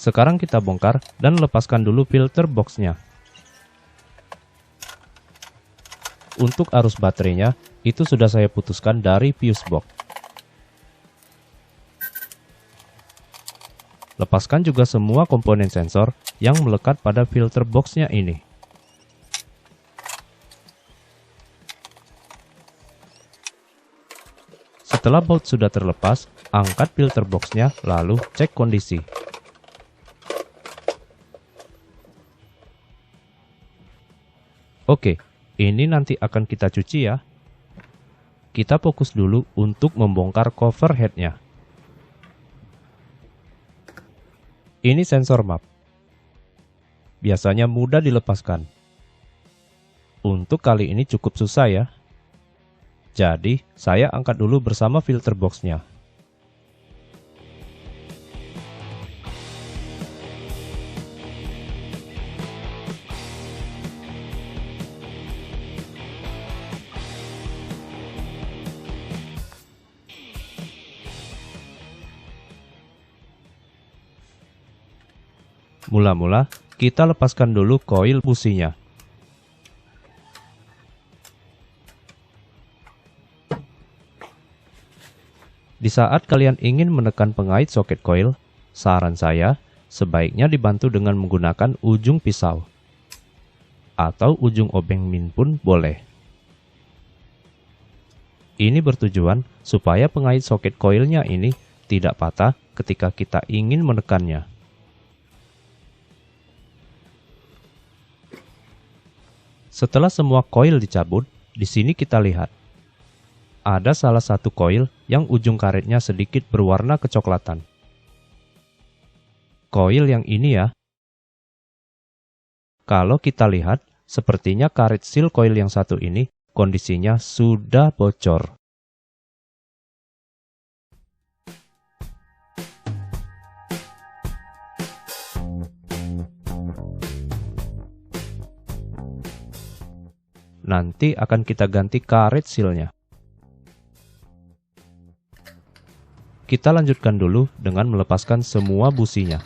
Sekarang kita bongkar dan lepaskan dulu filter box-nya. Untuk arus baterainya, itu sudah saya putuskan dari fuse box. Lepaskan juga semua komponen sensor yang melekat pada filter box-nya ini. Setelah baut sudah terlepas, angkat filter box-nya lalu cek kondisi. Oke, ini nanti akan kita cuci ya. Kita fokus dulu untuk membongkar cover head-nya. Ini sensor map. Biasanya mudah dilepaskan. Untuk kali ini cukup susah ya. Jadi, saya angkat dulu bersama filter box-nya. Mula-mula, kita lepaskan dulu koil businya. Di saat kalian ingin menekan pengait soket koil, saran saya, sebaiknya dibantu dengan menggunakan ujung pisau. Atau ujung obeng min pun boleh. Ini bertujuan supaya pengait soket koilnya ini tidak patah ketika kita ingin menekannya. Setelah semua koil dicabut, di sini kita lihat. Ada salah satu koil yang ujung karetnya sedikit berwarna kecoklatan. Koil yang ini ya. Kalau kita lihat, sepertinya karet seal koil yang satu ini kondisinya sudah bocor. Nanti akan kita ganti karet sealnya. Kita lanjutkan dulu dengan melepaskan semua businya.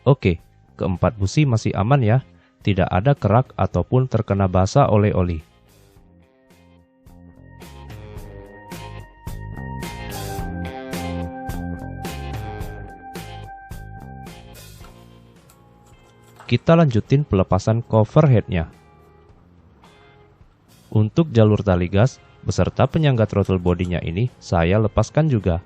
Oke, keempat busi masih aman ya, tidak ada kerak ataupun terkena basah oleh oli. Kita lanjutin pelepasan cover head-nya. Untuk jalur tali gas beserta penyangga throttle bodinya ini saya lepaskan juga.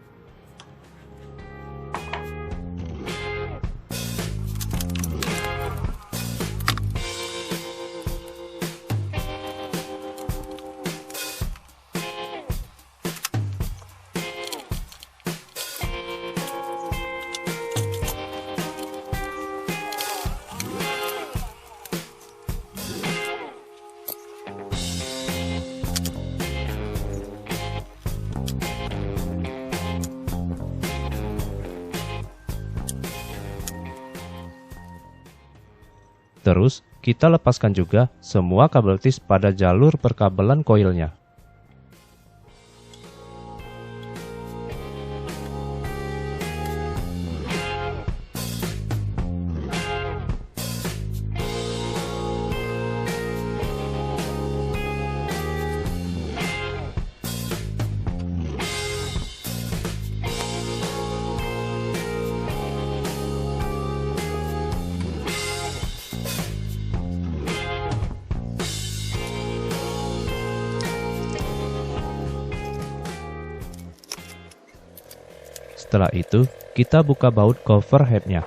Terus, kita lepaskan juga semua kabel tis pada jalur perkabelan koilnya. Setelah itu, kita buka baut cover head-nya.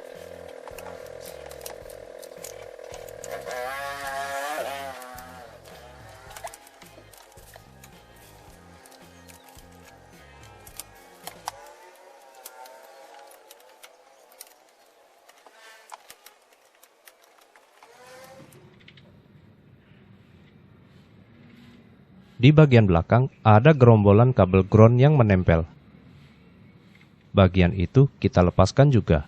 Di bagian belakang ada gerombolan kabel ground yang menempel. Bagian itu kita lepaskan juga.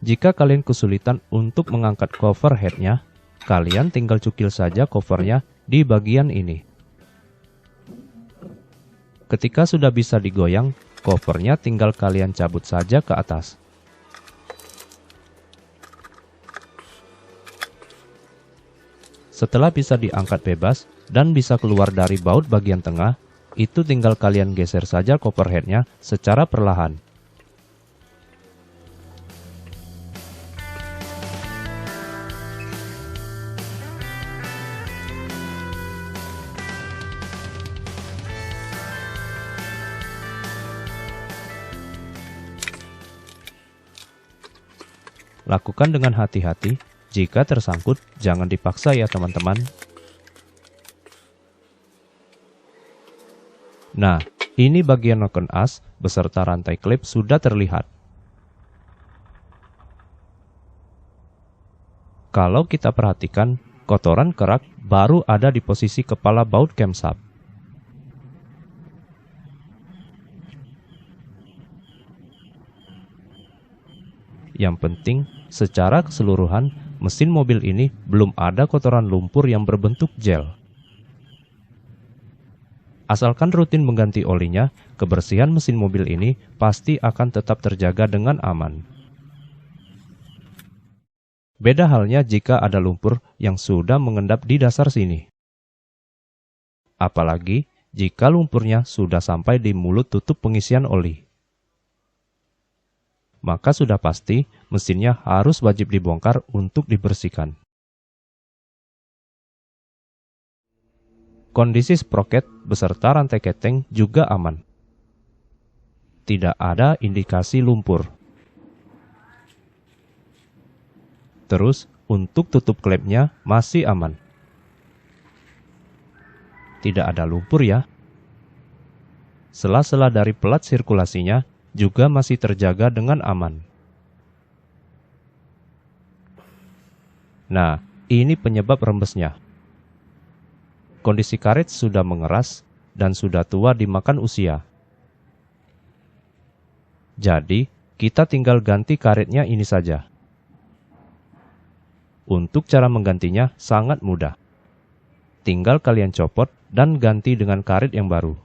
Jika kalian kesulitan untuk mengangkat cover head-nya, kalian tinggal cukil saja covernya di bagian ini. Ketika sudah bisa digoyang, covernya tinggal kalian cabut saja ke atas. Setelah bisa diangkat bebas dan bisa keluar dari baut bagian tengah, itu tinggal kalian geser saja cover head-nya secara perlahan. Lakukan dengan hati-hati, jika tersangkut jangan dipaksa ya teman-teman. Nah, ini bagian noken as beserta rantai klip sudah terlihat. Kalau kita perhatikan, kotoran kerak baru ada di posisi kepala baut camshaft. Yang penting, secara keseluruhan, mesin mobil ini belum ada kotoran lumpur yang berbentuk gel. Asalkan rutin mengganti olinya, kebersihan mesin mobil ini pasti akan tetap terjaga dengan aman. Beda halnya jika ada lumpur yang sudah mengendap di dasar sini. Apalagi jika lumpurnya sudah sampai di mulut tutup pengisian oli. Maka sudah pasti mesinnya harus wajib dibongkar untuk dibersihkan. Kondisi sprocket beserta rantai keteng juga aman. Tidak ada indikasi lumpur. Terus, untuk tutup klepnya masih aman. Tidak ada lumpur ya. Sela-sela dari pelat sirkulasinya juga masih terjaga dengan aman. Nah, ini penyebab rembesnya. Kondisi karet sudah mengeras dan sudah tua dimakan usia. Jadi, kita tinggal ganti karetnya ini saja. Untuk cara menggantinya sangat mudah. Tinggal kalian copot dan ganti dengan karet yang baru.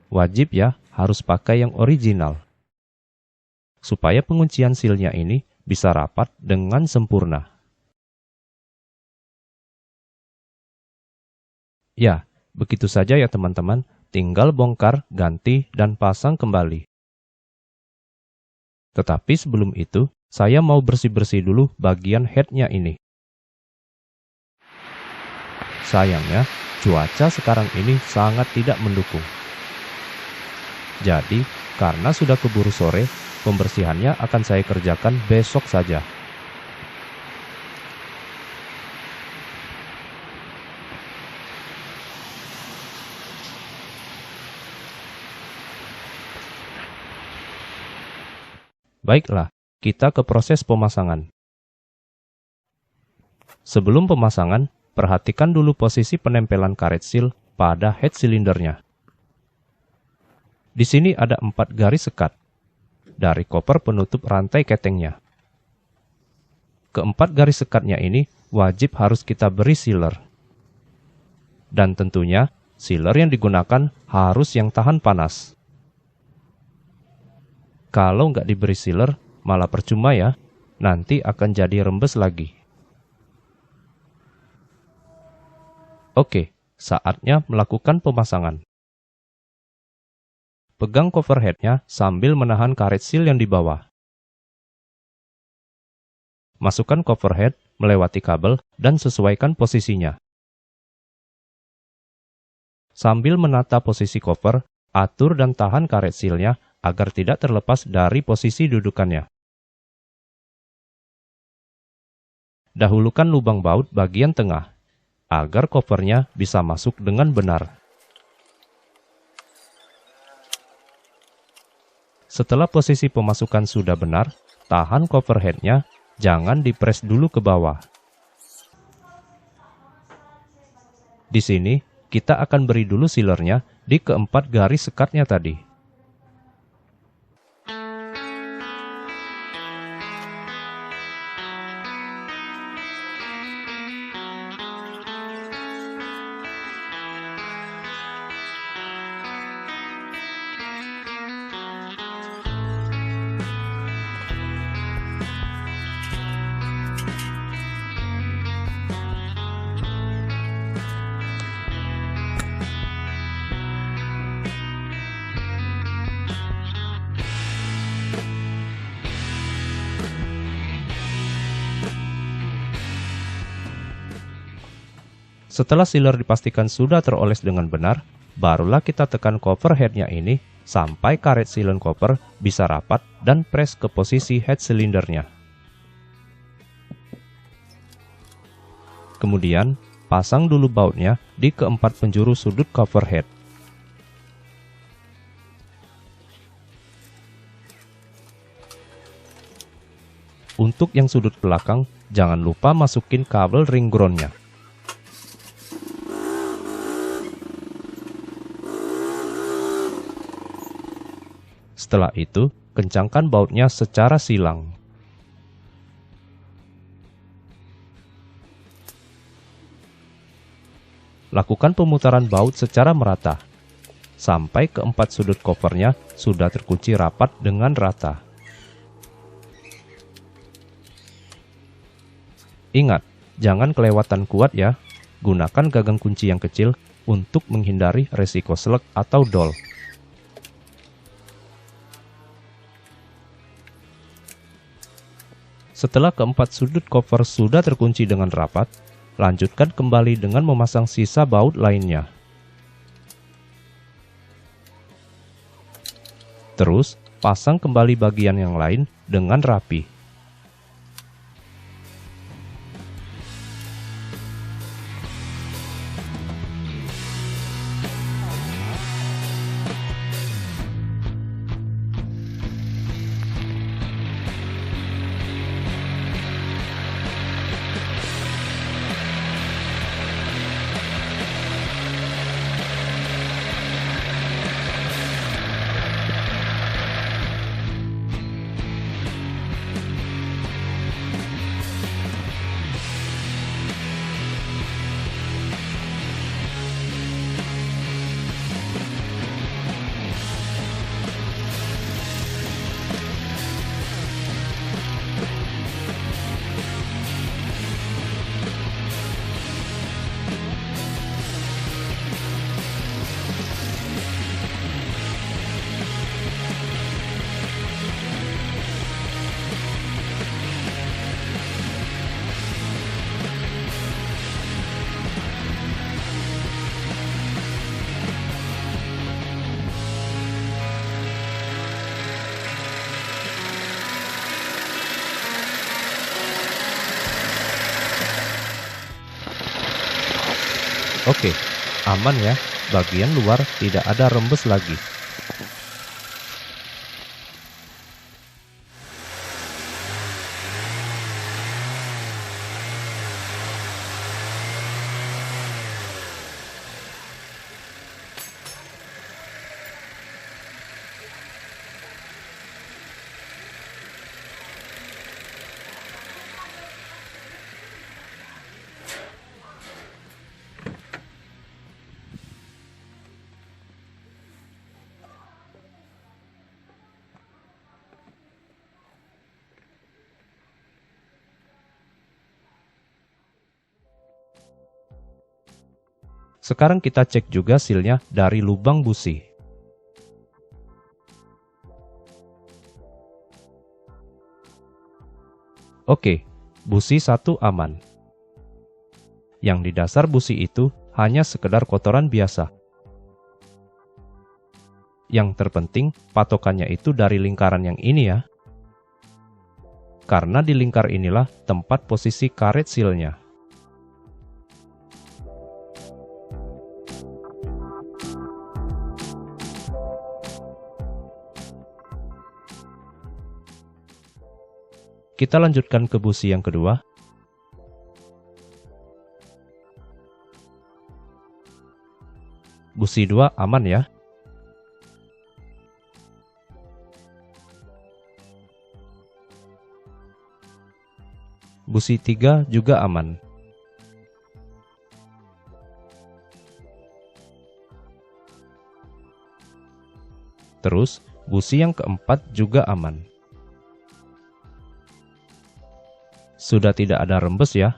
Wajib ya, harus pakai yang original. Supaya penguncian silnya ini bisa rapat dengan sempurna. Ya, begitu saja ya teman-teman. Tinggal bongkar, ganti, dan pasang kembali. Tetapi sebelum itu, saya mau bersih-bersih dulu bagian head-nya ini. Sayangnya, cuaca sekarang ini sangat tidak mendukung. Jadi, karena sudah keburu sore, pembersihannya akan saya kerjakan besok saja. Baiklah, kita ke proses pemasangan. Sebelum pemasangan, perhatikan dulu posisi penempelan karet seal pada head silindernya. Di sini ada 4 garis sekat dari koper penutup rantai ketengnya. Keempat garis sekatnya ini wajib harus kita beri sealer. Dan tentunya, sealer yang digunakan harus yang tahan panas. Kalau nggak diberi sealer, malah percuma ya, nanti akan jadi rembes lagi. Oke, saatnya melakukan pemasangan. Pegang cover head-nya sambil menahan karet seal yang di bawah. Masukkan cover head melewati kabel dan sesuaikan posisinya. Sambil menata posisi cover, atur dan tahan karet seal-nya agar tidak terlepas dari posisi dudukannya. Dahulukan lubang baut bagian tengah, agar covernya bisa masuk dengan benar. Setelah posisi pemasukan sudah benar, tahan cover head-nya, jangan dipres dulu ke bawah. Di sini, kita akan beri dulu sealernya di keempat garis sekatnya tadi. Setelah sealer dipastikan sudah teroles dengan benar, barulah kita tekan cover head-nya ini sampai karet sealant cover bisa rapat dan press ke posisi head silindernya. Kemudian, pasang dulu bautnya di keempat penjuru sudut cover head. Untuk yang sudut belakang, jangan lupa masukin kabel ring ground-nya. Setelah itu, kencangkan bautnya secara silang. Lakukan pemutaran baut secara merata, sampai keempat sudut covernya sudah terkunci rapat dengan rata. Ingat, jangan kelewatan kuat ya. Gunakan gagang kunci yang kecil untuk menghindari resiko selek atau dol. Setelah keempat sudut cover sudah terkunci dengan rapat, lanjutkan kembali dengan memasang sisa baut lainnya. Terus, pasang kembali bagian yang lain dengan rapi. Oke, aman ya, bagian luar tidak ada rembes lagi. Sekarang kita cek juga silnya dari lubang busi. Oke, busi 1 aman. Yang di dasar busi itu hanya sekedar kotoran biasa. Yang terpenting, patokannya itu dari lingkaran yang ini ya. Karena di lingkar inilah tempat posisi karet silnya. Kita lanjutkan ke busi yang kedua. Busi 2 aman ya. Busi 3 juga aman. Terus, busi yang keempat juga aman. Sudah tidak ada rembes ya.